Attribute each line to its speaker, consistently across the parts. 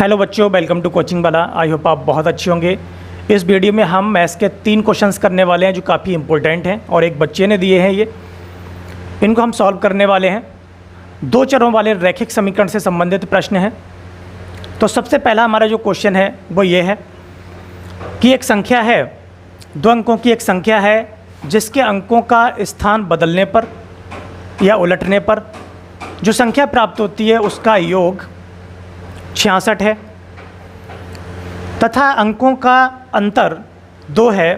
Speaker 1: Hello बच्चों, welcome to coaching वाला। I hope आप बहुत अच्छे होंगे। इस वीडियो में हम मैथ्स के 3 क्वेश्चंस करने वाले हैं जो काफ़ी इंपॉर्टेंट हैं और एक बच्चे ने दिए हैं। इनको हम सॉल्व करने वाले हैं। 2 चरों वाले रैखिक समीकरण से संबंधित प्रश्न हैं। तो सबसे पहला हमारा जो क्वेश्चन है वो ये है कि एक संख्या है, 2 अंकों की एक संख्या है जिसके अंकों का स्थान बदलने पर या उलटने पर जो संख्या प्राप्त होती है उसका योग 66 है तथा अंकों का अंतर 2 है,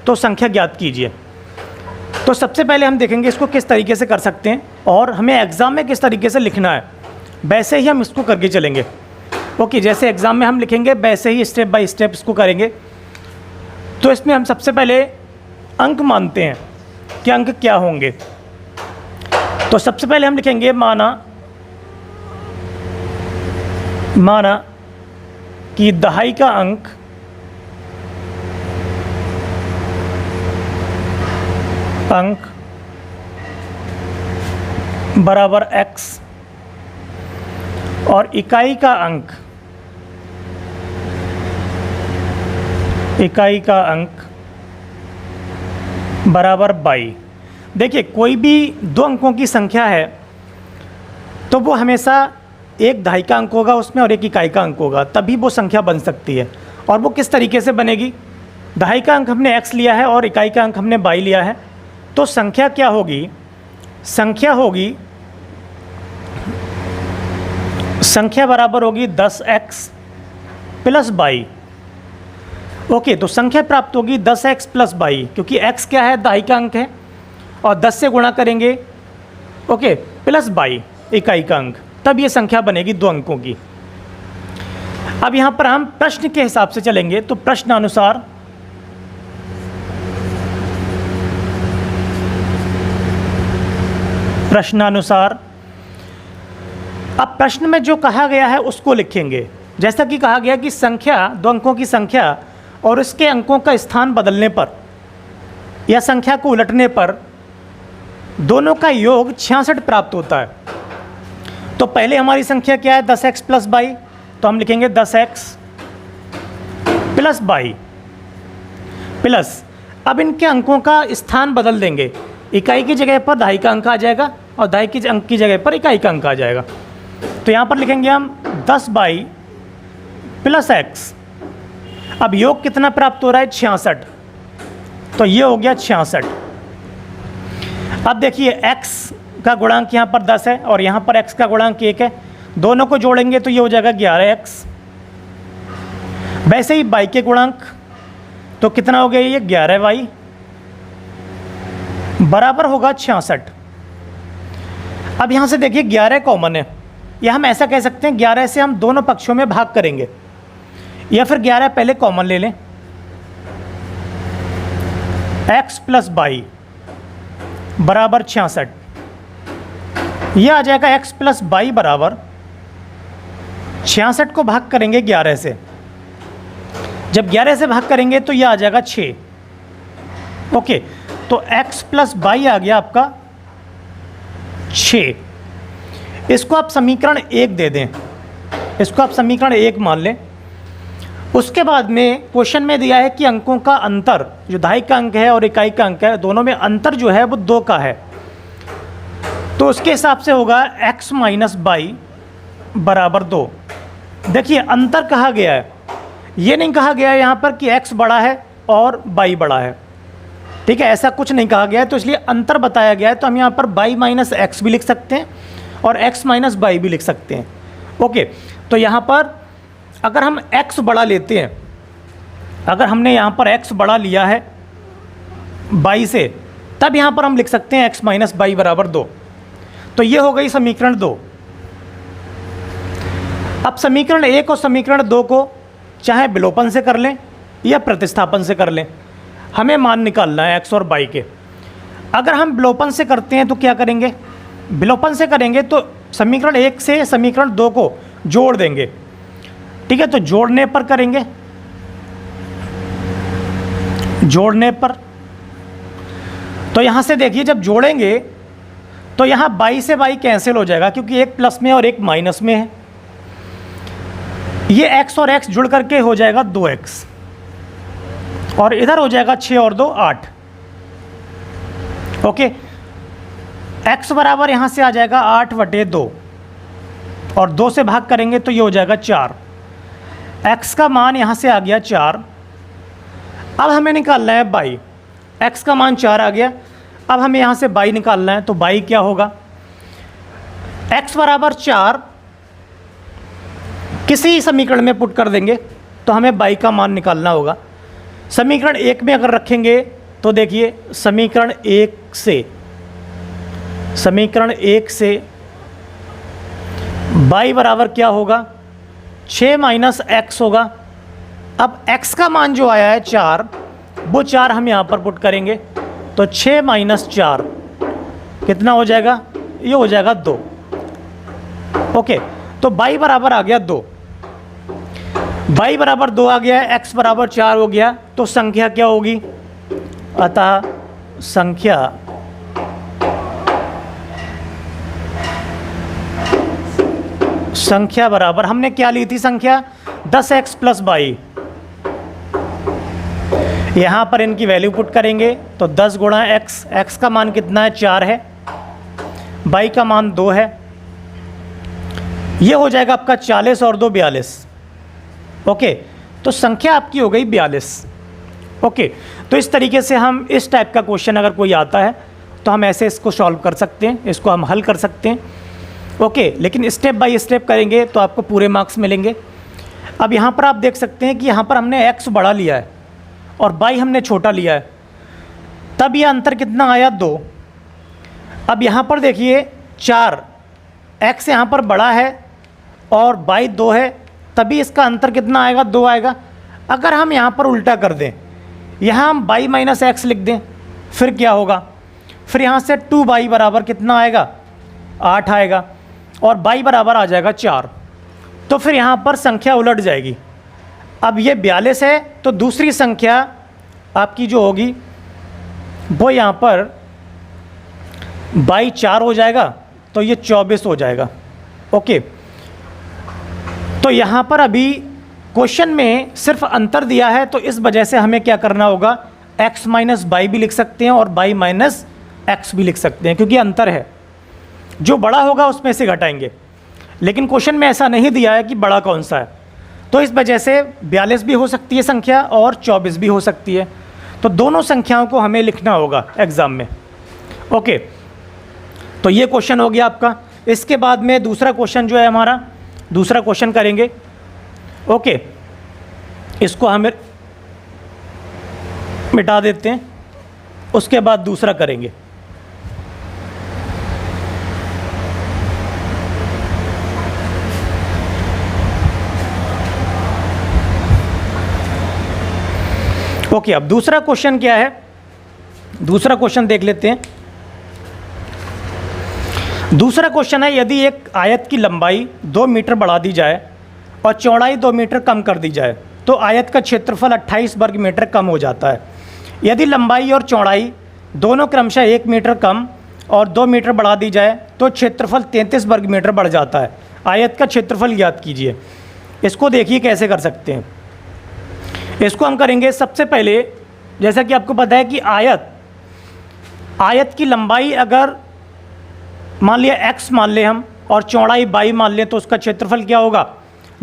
Speaker 1: तो संख्या ज्ञात कीजिए। तो सबसे पहले हम देखेंगे इसको किस तरीके से कर सकते हैं और हमें एग्ज़ाम में किस तरीके से लिखना है, वैसे ही हम इसको करके चलेंगे। ओके, जैसे एग्ज़ाम में हम लिखेंगे वैसे ही स्टेप बाय स्टेप इसको करेंगे। तो इसमें हम सबसे पहले अंक मानते हैं कि अंक क्या होंगे। तो सबसे पहले हम लिखेंगे माना कि दहाई का अंक बराबर x और इकाई का अंक बराबर 22। देखिए, कोई भी 2 अंकों की संख्या है तो वो हमेशा एक दहाई का अंक होगा उसमें और एक इकाई का अंक होगा, तभी वो संख्या बन सकती है। और वो किस तरीके से बनेगी, दहाई का अंक हमने x लिया है और इकाई का अंक हमने 22 लिया है। तो संख्या क्या होगी, संख्या बराबर होगी 10x प्लस 22। ओके, तो संख्या प्राप्त होगी 10x प्लस 22, क्योंकि x क्या है, दहाई का अंक है और 10 से गुणा करेंगे, ओके, प्लस 22 इकाई का अंक, तब ये संख्या बनेगी 2 अंकों की। अब यहाँ पर हम प्रश्न के हिसाब से चलेंगे। तो प्रश्नानुसार अब प्रश्न में जो कहा गया है उसको लिखेंगे। जैसा कि कहा गया कि संख्या, 2 अंकों की संख्या और इसके अंकों का स्थान बदलने पर या संख्या को उलटने पर दोनों का योग 66 प्राप्त होता है। तो पहले हमारी संख्या क्या है, 10x प्लस 22, तो हम लिखेंगे 10x प्लस 22 प्लस, अब इनके अंकों का स्थान बदल देंगे। इकाई की जगह पर दहाई का अंक आ जाएगा और दहाई के अंक की जगह पर इकाई का अंक आ जाएगा। तो यहाँ पर लिखेंगे हम 10/22 प्लस x। अब योग कितना प्राप्त हो रहा है, 66, तो ये हो गया 66। अब देखिए x का गुणांक यहाँ पर 10 है और यहाँ पर x का गुणांक 1 है, दोनों को जोड़ेंगे तो ये हो जाएगा 11x। वैसे ही y के गुणांक तो कितना हो गया, ये 11y बराबर होगा 66। अब यहाँ से देखिए 11 कॉमन है, या हम ऐसा कह सकते हैं 11 से हम दोनों पक्षों में भाग करेंगे, या फिर 11 पहले कॉमन ले लें। x प्लस 22 बराबर 66, यह आ जाएगा x प्लस 22 बराबर 66 को भाग करेंगे 11 से। जब 11 से भाग करेंगे तो यह आ जाएगा 6। ओके, तो x प्लस 22 आ गया आपका 6। इसको आप समीकरण 1 दे दें, इसको आप समीकरण 1 मान लें। उसके बाद में क्वेश्चन में दिया है कि अंकों का अंतर, जो दहाई का अंक है और इकाई का अंक है, दोनों में अंतर जो है वो 2 का है। तो उसके हिसाब से होगा x माइनस 22 बराबर 2। देखिए, अंतर कहा गया है, ये नहीं कहा गया है यहाँ पर कि x बड़ा है और 22 बड़ा है, ठीक है, ऐसा कुछ नहीं कहा गया है। तो इसलिए अंतर बताया गया है, तो हम यहाँ पर 22 माइनस x भी लिख सकते हैं और x माइनस 22 भी लिख सकते हैं। ओके, तो यहाँ पर अगर हम x बड़ा लेते हैं, अगर हमने यहाँ पर x बड़ा लिया है 22 से, तब यहाँ पर हम लिख सकते हैं x माइनस 22 बराबर 2। तो ये हो गई समीकरण 2। अब समीकरण 1 और समीकरण 2 को चाहे विलोपन से कर लें या प्रतिस्थापन से कर लें, हमें मान निकालना है x और y के। अगर हम विलोपन से करते हैं तो क्या करेंगे, विलोपन से करेंगे तो समीकरण 1 से समीकरण 2 को जोड़ देंगे, ठीक है। तो जोड़ने पर करेंगे, जोड़ने पर तो यहाँ से देखिए जब जोड़ेंगे तो यहाँ 22 से 22 कैंसिल हो जाएगा, क्योंकि एक प्लस में और एक माइनस में है। ये x और x जुड़ करके हो जाएगा 2x, और इधर हो जाएगा 6 और 2 8। ओके, x बराबर यहाँ से आ जाएगा 8/2, और 2 से भाग करेंगे तो ये हो जाएगा 4। x का मान यहाँ से आ गया 4। अब हमें निकालना है y। x का मान 4 आ गया, अब हमें यहाँ से y निकालना है, तो y क्या होगा? x बराबर 4 किसी समीकरण में पुट कर देंगे तो हमें y का मान निकालना होगा। समीकरण 1 में अगर रखेंगे तो देखिए, समीकरण 1 से y बराबर क्या होगा? 6 माइनस x होगा। अब x का मान जो आया है 4, वो 4 हम यहाँ पर पुट करेंगे, तो 6 माइनस 4 कितना हो जाएगा? ये हो जाएगा 2। ओके, तो y बराबर आ गया 2। y बराबर 2 आ गया है, x बराबर 4 हो गया, तो संख्या क्या होगी? अतः संख्या बराबर, हमने क्या ली थी संख्या? 10x plus y। यहाँ पर इनकी वैल्यू पुट करेंगे तो 10 गुणा x, x का मान कितना है? 4 है, y का मान 2 है, ये हो जाएगा आपका 40 और 2 42। ओके, तो संख्या आपकी हो गई 42। ओके, तो इस तरीके से हम इस टाइप का क्वेश्चन अगर कोई आता है तो हम ऐसे इसको सॉल्व कर सकते हैं, इसको हम हल कर सकते हैं। ओके, लेकिन स्टेप बाय स्टेप करेंगे तो आपको पूरे मार्क्स मिलेंगे। अब यहाँ पर आप देख सकते हैं कि यहाँ पर हमने x बड़ा लिया है और y हमने छोटा लिया है, तब यह अंतर कितना आया? 2। अब यहाँ पर देखिए 4, x यहाँ पर बड़ा है और y 2 है, तभी इसका अंतर कितना आएगा? 2 आएगा। अगर हम यहाँ पर उल्टा कर दें, यहाँ हम y माइनस एक्स लिख दें, फिर क्या होगा? फिर यहाँ से 2y बराबर कितना आएगा? 8 आएगा, और y बराबर आ जाएगा 4। तो फिर यहाँ पर संख्या उलट जाएगी। अब ये 42 है, तो दूसरी संख्या आपकी जो होगी वो यहाँ पर y 4 हो जाएगा, तो ये 24 हो जाएगा। ओके, तो यहाँ पर अभी क्वेश्चन में सिर्फ अंतर दिया है, तो इस वजह से हमें क्या करना होगा? x माइनस वाई भी लिख सकते हैं और y माइनस एक्स भी लिख सकते हैं, क्योंकि अंतर है। जो बड़ा होगा उसमें से घटाएंगे, लेकिन क्वेश्चन में ऐसा नहीं दिया है कि बड़ा कौन सा है, तो इस वजह से 42 भी हो सकती है संख्या और 24 भी हो सकती है। तो दोनों संख्याओं को हमें लिखना होगा एग्ज़ाम में। ओके, तो ये क्वेश्चन हो गया आपका। इसके बाद में दूसरा क्वेश्चन जो है हमारा, दूसरा क्वेश्चन करेंगे। ओके, इसको हमें मिटा देते हैं, उसके बाद दूसरा करेंगे। ओके, अब दूसरा क्वेश्चन क्या है? दूसरा क्वेश्चन देख लेते हैं। दूसरा क्वेश्चन है, यदि एक आयत की लंबाई 2 मीटर बढ़ा दी जाए और चौड़ाई 2 मीटर कम कर दी जाए तो आयत का क्षेत्रफल 28 वर्ग मीटर कम हो जाता है। यदि लंबाई और चौड़ाई दोनों क्रमशः 1 मीटर कम और 2 मीटर बढ़ा दी जाए तो क्षेत्रफल 33 वर्ग मीटर बढ़ जाता है। आयत का क्षेत्रफल ज्ञात कीजिए। इसको देखिए कैसे कर सकते हैं। इसको हम करेंगे, सबसे पहले जैसा कि आपको पता है कि आयत की लंबाई अगर मान लिया x मान लें हम और चौड़ाई y मान लें, तो उसका क्षेत्रफल क्या होगा?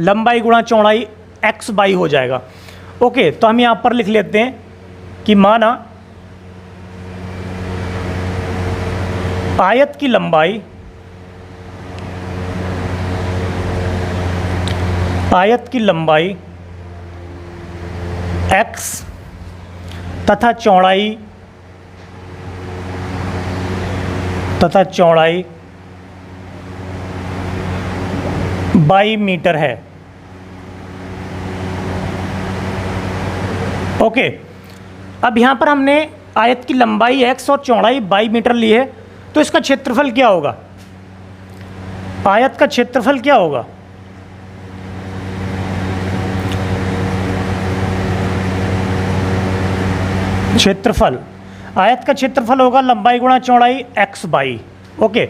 Speaker 1: लंबाई गुणा चौड़ाई x y हो जाएगा। ओके, तो हम यहाँ पर लिख लेते हैं कि माना आयत की लंबाई x तथा चौड़ाई y मीटर है। ओके, अब यहाँ पर हमने आयत की लंबाई x और चौड़ाई y मीटर ली है, तो इसका क्षेत्रफल क्या होगा? आयत का क्षेत्रफल क्या होगा? आयत का क्षेत्रफल होगा लंबाई गुणा चौड़ाई x by. Okay,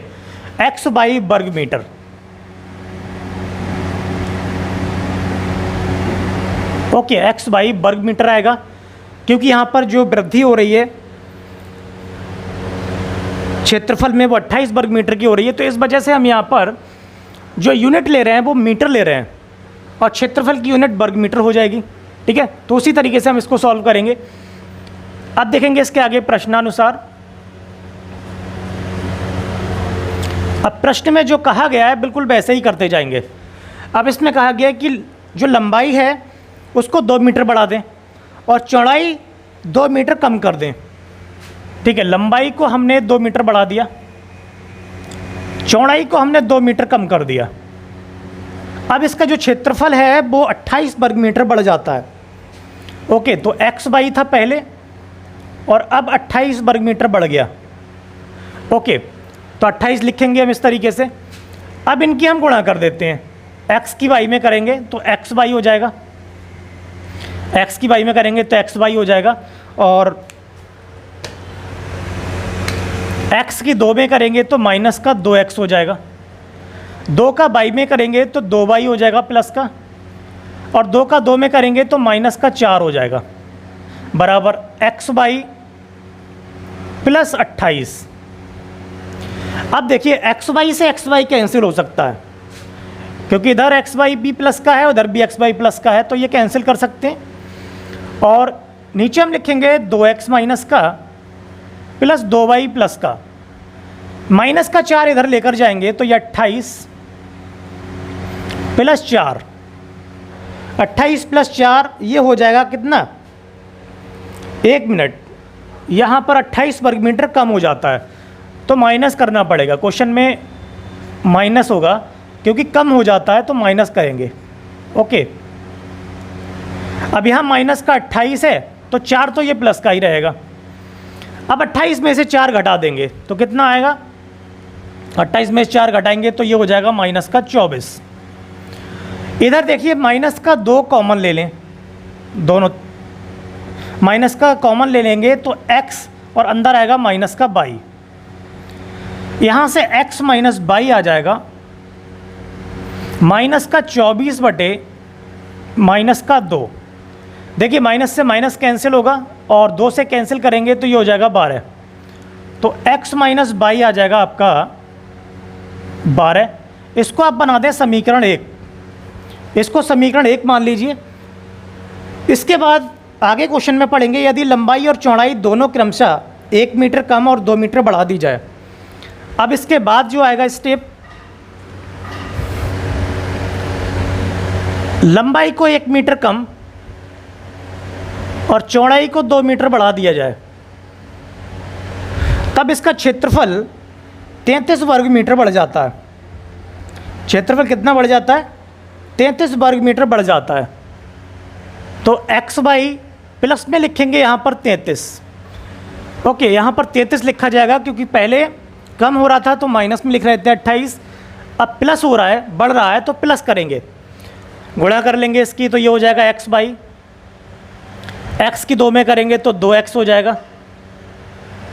Speaker 1: x by वर्ग मीटर। ओके, एक्स बाई वर्ग मीटर आएगा, क्योंकि यहाँ पर जो वृद्धि हो रही है क्षेत्रफल में वो 28 वर्ग मीटर की हो रही है, तो इस वजह से हम यहाँ पर जो यूनिट ले रहे हैं वो मीटर ले रहे हैं और क्षेत्रफल की यूनिट वर्ग मीटर हो जाएगी। ठीक है, तो उसी तरीके से हम इसको सॉल्व करेंगे। अब देखेंगे इसके आगे प्रश्नानुसार। अब प्रश्न में जो कहा गया है बिल्कुल वैसे ही करते जाएंगे। अब इसमें कहा गया है कि जो लंबाई है उसको 2 मीटर बढ़ा दें और चौड़ाई 2 मीटर कम कर दें। ठीक है, लंबाई को हमने 2 मीटर बढ़ा दिया, चौड़ाई को हमने 2 मीटर कम कर दिया। अब इसका जो क्षेत्रफल है वो 28 वर्ग मीटर बढ़ जाता है। ओके, तो एक्स बाई था पहले और अब 28 वर्ग मीटर बढ़ गया। ओके, तो 28 लिखेंगे हम इस तरीके से। अब इनकी हम गुणा कर देते हैं, एक्स की वाई में करेंगे तो एक्स वाई हो जाएगा, एक्स की वाई में करेंगे तो एक्स वाई हो जाएगा, और एक्स की 2 में करेंगे तो माइनस का 2x हो जाएगा, 2 का बाई में करेंगे तो 2y हो जाएगा प्लस का, और 2 का 2 में करेंगे तो माइनस का 4 हो जाएगा, बराबर एक्स बाई प्लस 28। अब देखिए एक्स वाई से एक्स वाई कैंसिल हो सकता है, क्योंकि इधर एक्स वाई भी प्लस का है उधर भी एक्स वाई प्लस का है, तो ये कैंसिल कर सकते हैं। और नीचे हम लिखेंगे 2x माइनस का प्लस 2y प्लस का, माइनस का 4 इधर लेकर जाएंगे तो ये 28 प्लस 4, 28 प्लस 4 ये हो जाएगा कितना, 1 मिनट। यहाँ पर 28 वर्ग मीटर कम हो जाता है तो माइनस करना पड़ेगा, क्वेश्चन में माइनस होगा क्योंकि कम हो जाता है तो माइनस करेंगे। ओके, अब यहाँ माइनस का 28 है तो 4 तो ये प्लस का ही रहेगा। अब 28 में से 4 घटा देंगे तो कितना आएगा, 28 में से 4 घटाएंगे तो ये हो जाएगा माइनस का 24। इधर देखिए माइनस का 2 कॉमन ले लें, दोनों माइनस का कॉमन ले लेंगे तो x और अंदर आएगा माइनस का बाई, यहाँ से x माइनस बाई आ जाएगा, माइनस का 24 बटे माइनस का 2। देखिए माइनस से माइनस कैंसिल होगा और 2 से कैंसिल करेंगे तो ये हो जाएगा 12, तो x माइनस बाई आ जाएगा आपका 12। इसको आप बना दें समीकरण 1, इसको समीकरण 1 मान लीजिए। इसके बाद आगे क्वेश्चन में पढ़ेंगे यदि लंबाई और चौड़ाई दोनों क्रमशः 1 मीटर कम और 2 मीटर बढ़ा दी जाए। अब इसके बाद जो आएगा स्टेप, लंबाई को 1 मीटर कम और चौड़ाई को 2 मीटर बढ़ा दिया जाए, तब इसका क्षेत्रफल 33 वर्ग मीटर बढ़ जाता है। क्षेत्रफल कितना बढ़ जाता है, 33 वर्ग मीटर बढ़ जाता है। तो एक्स बाई प्लस में लिखेंगे यहाँ पर 33। ओके, यहाँ पर 33 लिखा जाएगा क्योंकि पहले कम हो रहा था तो माइनस में लिख रहे थे 28, अब प्लस हो रहा है, बढ़ रहा है तो प्लस करेंगे, गुणा कर लेंगे इसकी तो ये हो जाएगा एक्स बाई, एक्स की 2 में करेंगे तो 2x हो जाएगा,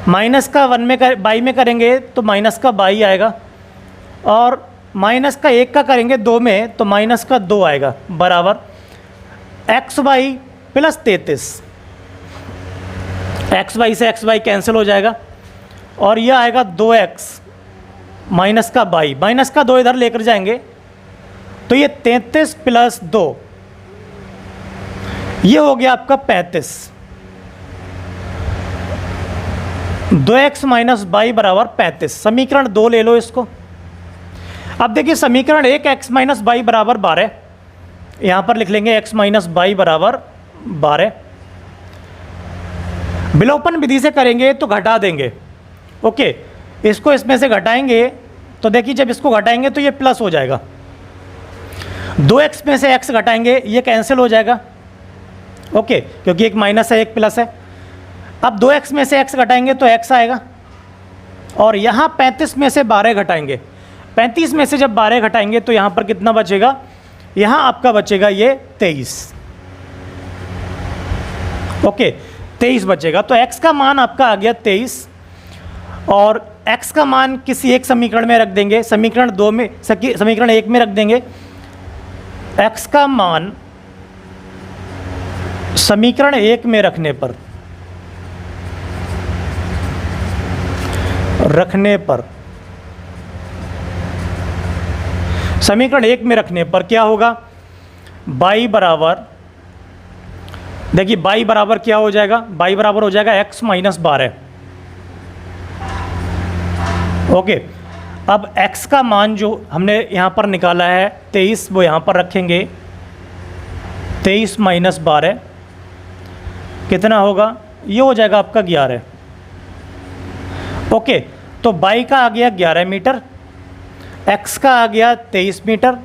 Speaker 1: माइनस का 1 में बाई में करेंगे तो माइनस का बाई आएगा, और माइनस का 1 का करेंगे 2 में तो माइनस का 2 आएगा, बराबर x by plus 33। X by से एक्स बाई कैंसिल हो जाएगा और यह आएगा 2x माइनस का बाई, माइनस का 2 इधर लेकर जाएंगे तो ये 33 प्लस 2, ये हो गया आपका 35। 2x माइनस बाई बराबर 35, समीकरण 2 ले लो इसको। अब देखिए समीकरण 1 x माइनस बाई बराबर 12, यहाँ पर लिख लेंगे x माइनस बाई बराबर 12। विलोपन विधि से करेंगे तो घटा देंगे। ओके, इसको इसमें से घटाएंगे तो देखिए जब इसको घटाएंगे तो ये प्लस हो जाएगा, 2x में से x घटाएंगे ये कैंसिल हो जाएगा। ओके, क्योंकि एक माइनस है एक प्लस है। अब 2x में से x घटाएंगे तो x आएगा, और यहाँ 35 में से 12 घटाएंगे, 35 में से जब 12 घटाएंगे तो यहाँ पर कितना बचेगा, यहाँ आपका बचेगा ये 23। ओके, 23 बचेगा, तो x का मान आपका आ गया 23, और x का मान किसी एक समीकरण में रख देंगे, समीकरण 2 में, समीकरण 1 में रख देंगे। x का मान समीकरण 1 में रखने पर समीकरण 1 में रखने पर क्या होगा, y बराबर, देखिए y बराबर क्या हो जाएगा, y बराबर हो जाएगा x माइनस 12। ओके, अब x का मान जो हमने यहाँ पर निकाला है 23, वो यहाँ पर रखेंगे। 23 माइनस 12 कितना होगा, ये हो जाएगा आपका 11। ओके, तो y का आ गया 11 मीटर, x का आ गया 23 मीटर।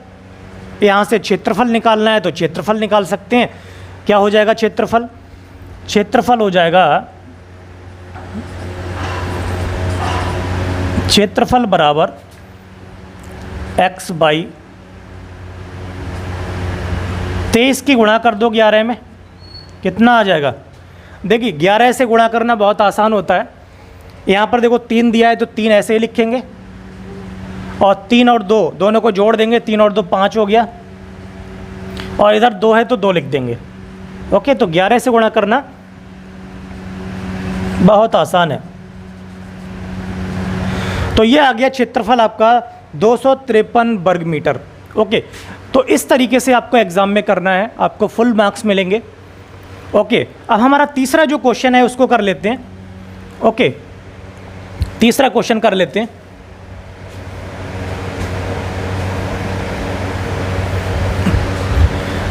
Speaker 1: यहाँ से क्षेत्रफल निकालना है तो क्षेत्रफल निकाल सकते हैं। क्या हो जाएगा क्षेत्रफल, क्षेत्रफल हो जाएगा, क्षेत्रफल बराबर x बाई 23 की गुणा कर दो 11 में, कितना आ जाएगा। देखिए 11 से गुणा करना बहुत आसान होता है। यहाँ पर देखो 3 दिया है तो 3 ऐसे ही लिखेंगे, और 3 और 2 दोनों को जोड़ देंगे, 3 और 2 5 हो गया, और इधर 2 है तो 2 लिख देंगे। ओके, तो 11 से गुणा करना बहुत आसान है। तो ये आ गया क्षेत्रफल आपका 253 वर्ग मीटर। ओके, तो इस तरीके से आपको एग्ज़ाम में करना है, आपको फुल मार्क्स मिलेंगे। ओके, अब हमारा तीसरा जो क्वेश्चन है उसको कर लेते हैं। ओके, तीसरा क्वेश्चन कर लेते हैं।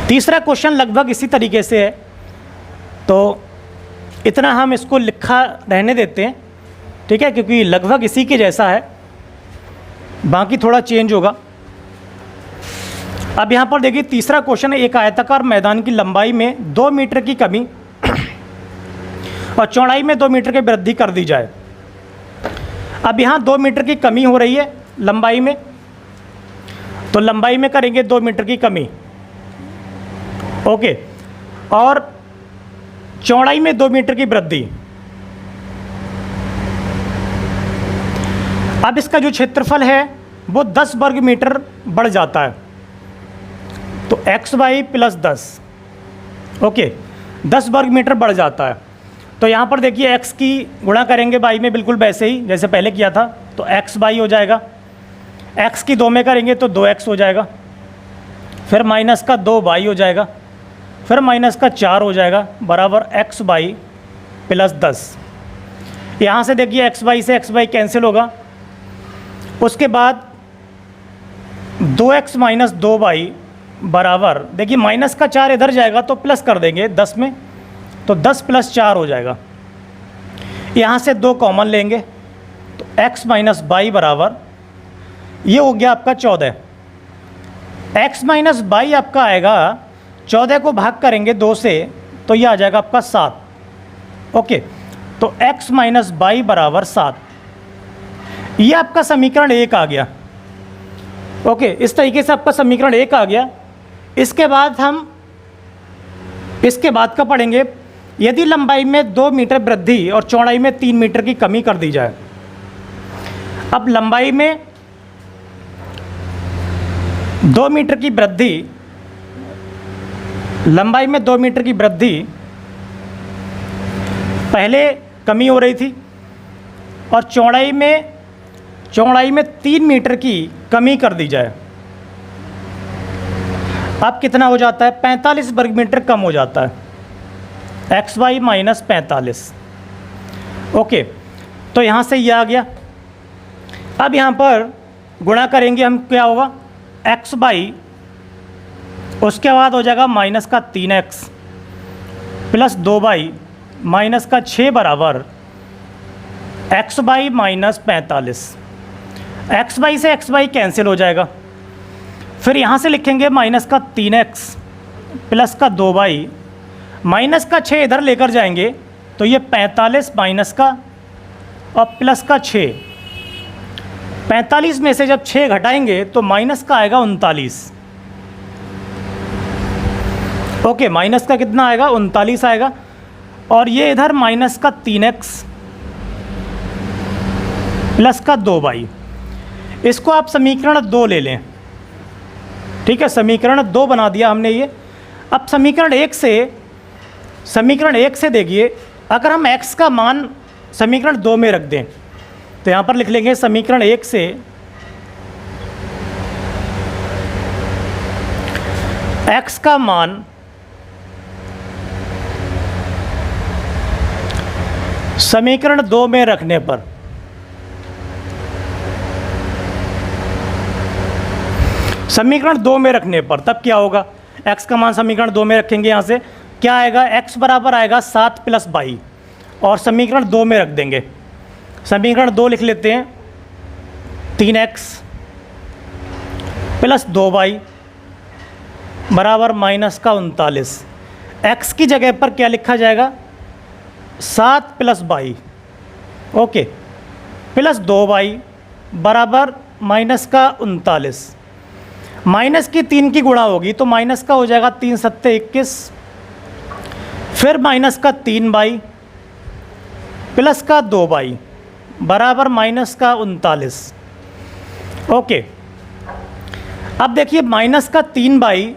Speaker 1: तीसरा क्वेश्चन लगभग इसी तरीके से है, तो इतना हम इसको लिखा रहने देते हैं, ठीक है, क्योंकि लगभग इसी के जैसा है, बाकी थोड़ा चेंज होगा। अब यहाँ पर देखिए तीसरा क्वेश्चन है, एक आयताकार मैदान की लंबाई में 2 मीटर की कमी और चौड़ाई में 2 मीटर की वृद्धि कर दी जाए। अब यहाँ 2 मीटर की कमी हो रही है लंबाई में, तो लंबाई में करेंगे 2 मीटर की कमी। ओके, और चौड़ाई में 2 मीटर की वृद्धि। अब इसका जो क्षेत्रफल है वो 10 वर्ग मीटर बढ़ जाता है, तो x बाई प्लस 10। ओके, 10 वर्ग मीटर बढ़ जाता है। तो यहाँ पर देखिए x की गुणा करेंगे y में, बिल्कुल वैसे ही जैसे पहले किया था, तो x बाई हो जाएगा। x की 2 में करेंगे तो 2x हो जाएगा, फिर माइनस का 2y हो जाएगा, फिर माइनस का 4 हो जाएगा, बराबर x बाई प्लस 10। यहाँ से देखिए x बाई से x बाई कैंसिल होगा, उसके बाद 2x माइनस 2y बराबर, देखिए माइनस का 4 इधर जाएगा तो प्लस कर देंगे 10 में, तो 10 प्लस 4 हो जाएगा। यहाँ से 2 कॉमन लेंगे तो x माइनस बाई बराबर, ये हो गया आपका 14। x माइनस बाई आपका आएगा, 14 को भाग करेंगे 2 से तो ये आ जाएगा आपका 7। ओके, तो x माइनस बाई बराबर 7, ये आपका समीकरण 1 आ गया। ओके, इस तरीके से आपका समीकरण 1 आ गया। इसके बाद हम इसके बाद का पढ़ेंगे, यदि लंबाई में 2 मीटर वृद्धि और चौड़ाई में 3 मीटर की कमी कर दी जाए। अब लंबाई में 2 मीटर की वृद्धि, लंबाई में 2 मीटर की वृद्धि, पहले कमी हो रही थी, और चौड़ाई में 3 मीटर की कमी कर दी जाए। अब कितना हो जाता है, 45 वर्ग मीटर कम हो जाता है, एक्स वाई माइनस 45। ओके, तो यहाँ से ये आ गया। अब यहाँ पर गुणा करेंगे हम, क्या होगा, एक्स बाई, उसके बाद हो जाएगा माइनस का 3x प्लस 2y माइनस का 6 बराबर x by minus 45। X by से एक्स बाई कैंसिल हो जाएगा, फिर यहाँ से लिखेंगे माइनस का 3x प्लस का 2y माइनस का 6 इधर लेकर जाएंगे तो ये 45 माइनस का और प्लस का 6, 45 में से जब 6 घटाएंगे तो माइनस का आएगा 39। ओके, माइनस का कितना आएगा, 39 आएगा, और ये इधर माइनस का 3x प्लस का 2y, इसको आप समीकरण 2 ले लें। ठीक है, समीकरण 2 बना दिया हमने ये। अब समीकरण 1 से समीकरण 1 से देखिए, अगर हम x का मान समीकरण 2 में रख दें तो यहाँ पर लिख लेंगे समीकरण 1 से x का मान समीकरण 2 में रखने पर तब क्या होगा, x का मान समीकरण 2 में रखेंगे, यहाँ से क्या आएगा, x बराबर आएगा 7 + 22 और समीकरण 2 में रख देंगे। समीकरण 2 लिख लेते हैं, 3x + 2y बराबर -39। x की जगह पर क्या लिखा जाएगा, 7 + 22 ओके प्लस 2y बराबर -39। माइनस की 3 की गुणा होगी तो माइनस का हो जाएगा 3 × 7 = 21, फिर माइनस का 3y प्लस का 2y बराबर -39। ओके, अब देखिए माइनस का 3y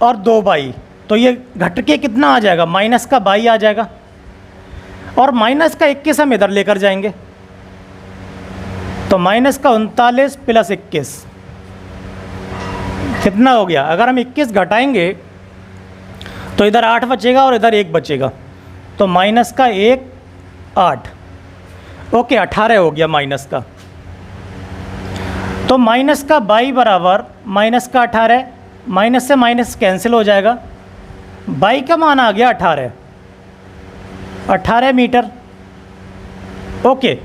Speaker 1: और 2y तो ये घट के कितना आ जाएगा, माइनस का y आ जाएगा और माइनस का 21 हम इधर लेकर जाएंगे तो -39 + 21 कितना हो गया। अगर हम 21 घटाएंगे तो इधर 8 बचेगा और इधर 1 बचेगा तो -1 8 ओके 18 हो गया माइनस का। तो माइनस का y बराबर -18, माइनस से माइनस कैंसिल हो जाएगा, y का मान आ गया 18 मीटर। ओके,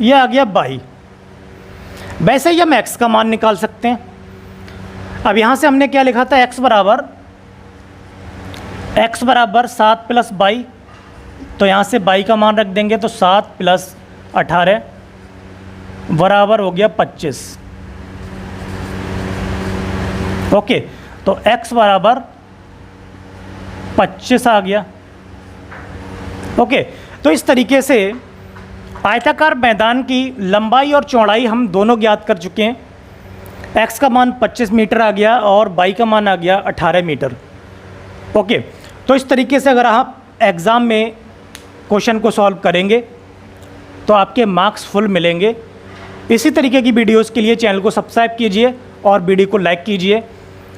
Speaker 1: ये आ गया y। वैसे ही हम x का मान निकाल सकते हैं। अब यहाँ से हमने क्या लिखा था, x बराबर 7 + y, तो यहाँ से y का मान रख देंगे तो 7 + 18 बराबर हो गया 25। ओके, तो x बराबर 25 आ गया। ओके, तो इस तरीके से आयताकार मैदान की लंबाई और चौड़ाई हम दोनों ज्ञात कर चुके हैं। x का मान 25 मीटर आ गया और y का मान आ गया 18 मीटर। ओके, तो इस तरीके से अगर आप एग्ज़ाम में क्वेश्चन को सॉल्व करेंगे तो आपके मार्क्स फुल मिलेंगे। इसी तरीके की वीडियोस के लिए चैनल को सब्सक्राइब कीजिए और वीडियो को लाइक कीजिए,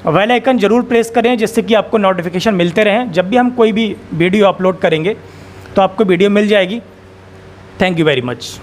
Speaker 1: बेल आइकन ज़रूर प्रेस करें जिससे कि आपको नोटिफिकेशन मिलते रहें। जब भी हम कोई भी वीडियो अपलोड करेंगे तो आपको वीडियो मिल जाएगी। Thank you very much.